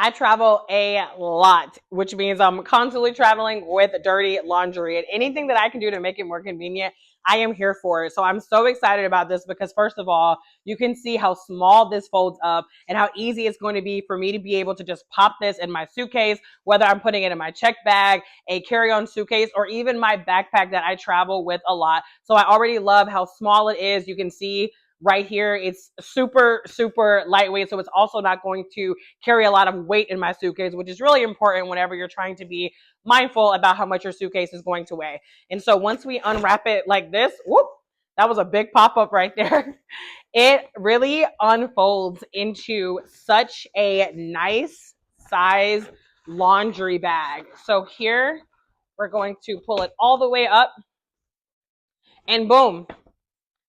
I travel a lot, which means I'm constantly traveling with dirty laundry, and anything that I can do to make it more convenient, I am here for it. So I'm so excited about this because first of all, you can see how small this folds up and how easy it's going to be for me to be able to just pop this in my suitcase, whether I'm putting it in my check bag, a carry-on suitcase, or even my backpack that I travel with a lot. So I already love how small it is. You can see right here, it's super lightweight. So it's also not going to carry a lot of weight in my suitcase, which is really important whenever you're trying to be mindful about how much your suitcase is going to weigh. And so once we unwrap it like this, whoop, that was a big pop up right there. It really unfolds into such a nice size laundry bag. So here we're going to pull it all the way up and boom,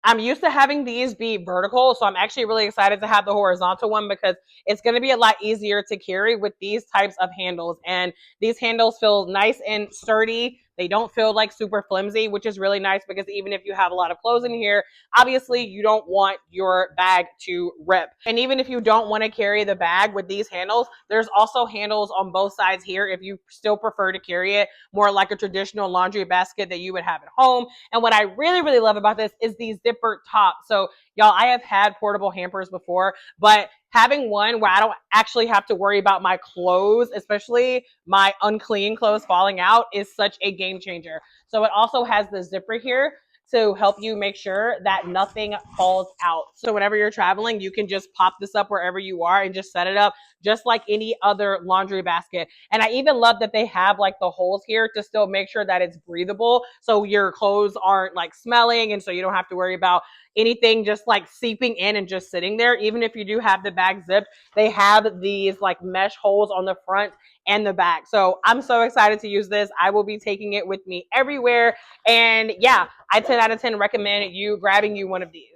I'm used to having these be vertical, so I'm actually really excited to have the horizontal one because it's going to be a lot easier to carry with these types of handles. And these handles feel nice and sturdy. They don't feel like super flimsy, which is really nice because even if you have a lot of clothes in here, obviously you don't want your bag to rip. And even if you don't want to carry the bag with these handles, there's also handles on both sides here if you still prefer to carry it more like a traditional laundry basket that you would have at home. And what I really love about this is these zipper tops. So y'all, I have had portable hampers before, but having one where I don't actually have to worry about my clothes, especially my unclean clothes falling out, is such a game changer. So it also has the zipper here to help you make sure that nothing falls out. So whenever you're traveling, you can just pop this up wherever you are and just set it up just like any other laundry basket. And I even love that they have like the holes here to still make sure that it's breathable. So your clothes aren't like smelling. And so you don't have to worry about anything just like seeping in and just sitting there. Even if you do have the bag zipped, they have these like mesh holes on the front and the back. So I'm so excited to use this. I will be taking it with me everywhere. And yeah, I 10 out of 10 recommend you grabbing you one of these.